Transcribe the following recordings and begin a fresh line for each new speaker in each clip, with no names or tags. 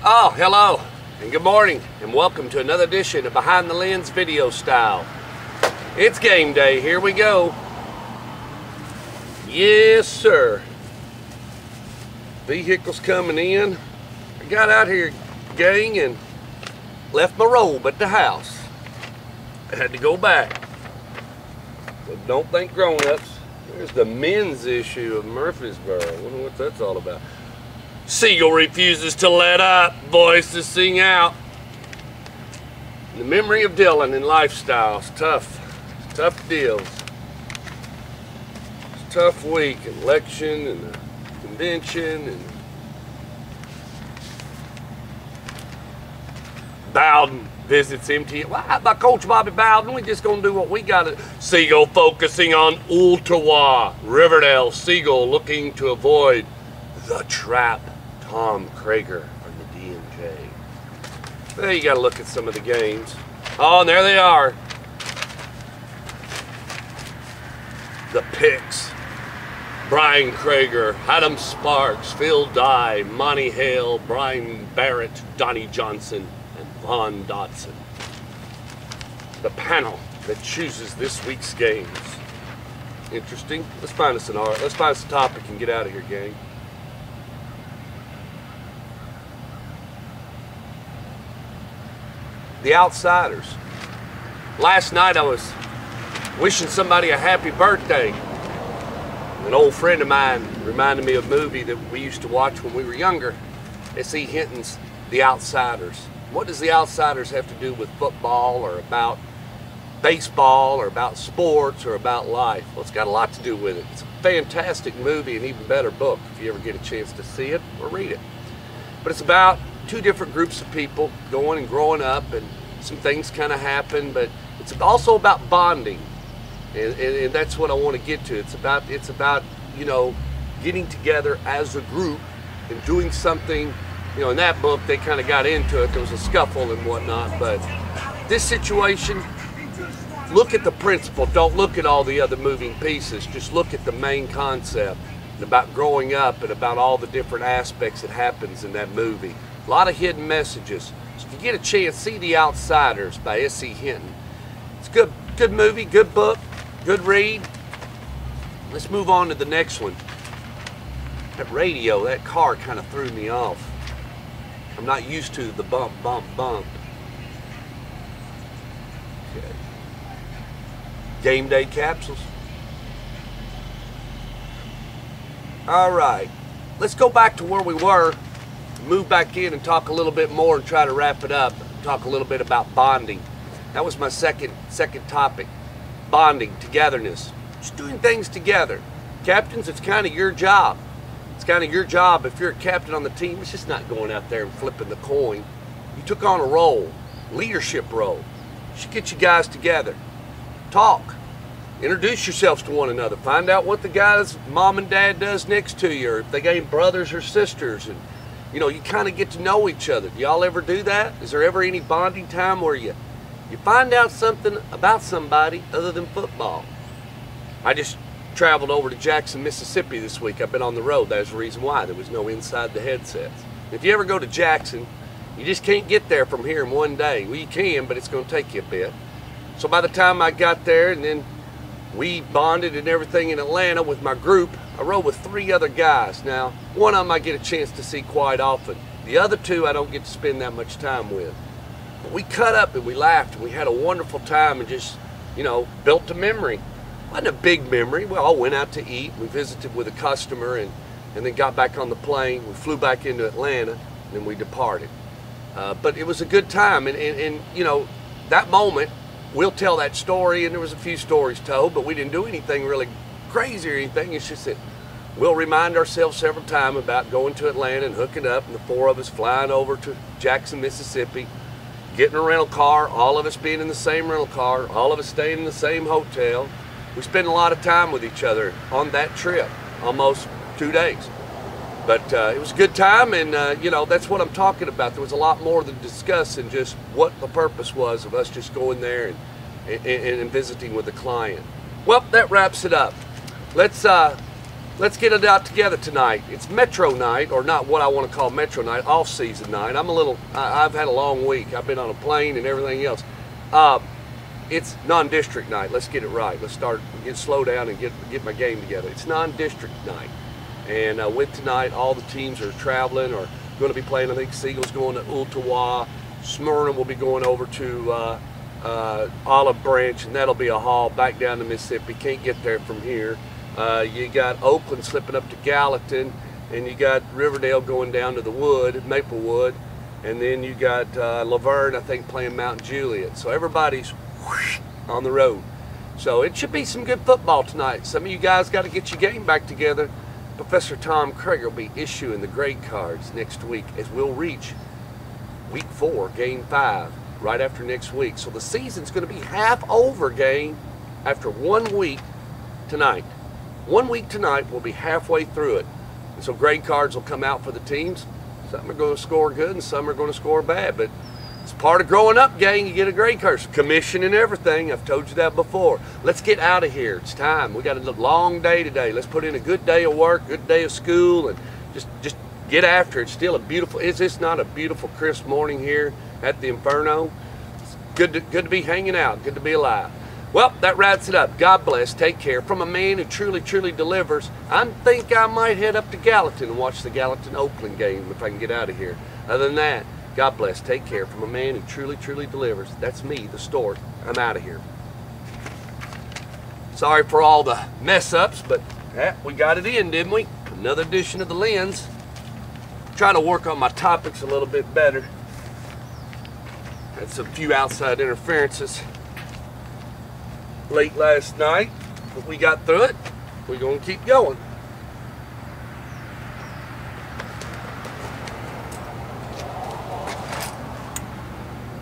Oh, hello, and good morning, and welcome to another edition of Behind the Lens Video Style. It's game day, here we go. Yes, sir. Vehicles coming in. I got out here, gang, and left my robe at the house. I had to go back. So don't think grown-ups. There's the men's issue of Murfreesboro. I wonder what that's all about. Seagull refuses to let up. Voices sing out. The memory of Dylan and lifestyles. Tough deals. It's a tough week. Election and the convention and Bowden visits MT. Well, by Coach Bobby Bowden, we just gonna do what we gotta. Seagull focusing on Ooltewah, Riverdale. Seagull looking to avoid the trap. Tom Krager from the DMJ. Well, you gotta look at some of the games. Oh, and there they are. The picks. Brian Krager, Adam Sparks, Phil Dye, Monty Hale, Brian Barrett, Donnie Johnson, and Vaughn Dotson. The panel that chooses this week's games. Interesting. Let's find us a topic and get out of here, gang. The Outsiders. Last night I was wishing somebody a happy birthday. An old friend of mine reminded me of a movie that we used to watch when we were younger. S.E. Hinton's The Outsiders. What does The Outsiders have to do with football or about baseball or about sports or about life? Well, it's got a lot to do with it. It's a fantastic movie, an even better book if you ever get a chance to see it or read it. But it's about two different groups of people going and growing up, and some things kind of happen, but it's also about bonding, and that's what I want to get to. It's about you know, getting together as a group and doing something. You know, in that book they kind of got into it. There was a scuffle and whatnot, but this situation, look at the principle. Don't look at all the other moving pieces. Just look at the main concept and about growing up and about all the different aspects that happens in that movie. A lot of hidden messages. So if you get a chance, see The Outsiders by S.E. Hinton. It's a good movie, good book, good read. Let's move on to the next one. That radio, that car kind of threw me off. I'm not used to the bump, bump, bump. Okay. Game day capsules. All right, let's go back to where we were. Move back in and talk a little bit more and try to wrap it up. Talk a little bit about bonding. That was my second topic. Bonding, togetherness. Just doing things together. Captains, it's kind of your job. It's kind of your job if you're a captain on the team. It's just not going out there and flipping the coin. You took on a role, leadership role. You should get you guys together. Talk. Introduce yourselves to one another. Find out what the guy's mom and dad does next to you, or if they ain't brothers or sisters, and you know, you kind of get to know each other. Do y'all ever do that? Is there ever any bonding time where you find out something about somebody other than football? I just traveled over to Jackson, Mississippi this week. I've been on the road. That's the reason why. There was no inside the headsets. If you ever go to Jackson, you just can't get there from here in one day. Well, you can, but it's going to take you a bit. So by the time I got there, and then we bonded and everything in Atlanta with my group, I rode with 3 other guys. Now, one of them I get a chance to see quite often. The other 2 I don't get to spend that much time with. But we cut up and we laughed and we had a wonderful time and just, you know, built a memory. It wasn't a big memory. We all went out to eat. We visited with a customer and then got back on the plane. We flew back into Atlanta and then we departed. But it was a good time, and you know, that moment, we'll tell that story, and there was a few stories told, but we didn't do anything really crazy or anything. It's just that we'll remind ourselves several times about going to Atlanta and hooking up, and the 4 of us flying over to Jackson, Mississippi, getting a rental car, all of us being in the same rental car, all of us staying in the same hotel. We spent a lot of time with each other on that trip, almost 2 days. But it was a good time, and you know, that's what I'm talking about. There was a lot more to discuss than just what the purpose was of us just going there and visiting with the client. Well, that wraps it up. Let's let's get it out together tonight. It's Metro night, or not what I want to call Metro night, off-season night. I've had a long week. I've been on a plane and everything else. It's non-district night. Let's get it right. Let's slow down and get my game together. It's non-district night. And with tonight, all the teams are traveling or going to be playing. I think Siegel's going to Ooltewah. Smyrna will be going over to Olive Branch, and that'll be a haul back down to Mississippi. Can't get there from here. You got Oakland slipping up to Gallatin, and you got Riverdale going down to the Maplewood, and then you got Laverne, I think, playing Mount Juliet. So everybody's on the road. So it should be some good football tonight. Some of you guys got to get your game back together. Professor Tom Craig will be issuing the grade cards next week as we'll reach week 4, game 5, right after next week. So the season's going to be half over, gang, after 1 week tonight. 1 week tonight, we'll be halfway through it. And so grade cards will come out for the teams. Some are going to score good and some are going to score bad, but it's part of growing up, gang. You get a grade card, commission and everything. I've told you that before. Let's get out of here. It's time. We got a long day today. Let's put in a good day of work, good day of school, and just get after it. It's still a beautiful, is this not a beautiful crisp morning here at the Inferno? It's good to be hanging out, good to be alive. Well, that wraps it up. God bless. Take care. From a man who truly, truly delivers, I think I might head up to Gallatin and watch the Gallatin-Oakland game if I can get out of here. Other than that, God bless. Take care. From a man who truly, truly delivers. That's me, the Stork. I'm out of here. Sorry for all the mess-ups, but we got it in, didn't we? Another edition of The Lens. Trying to work on my topics a little bit better. Had some few outside interferences late last night, but we got through it. We're going to keep going.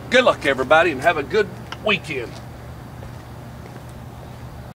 Good luck, everybody, and have a good weekend.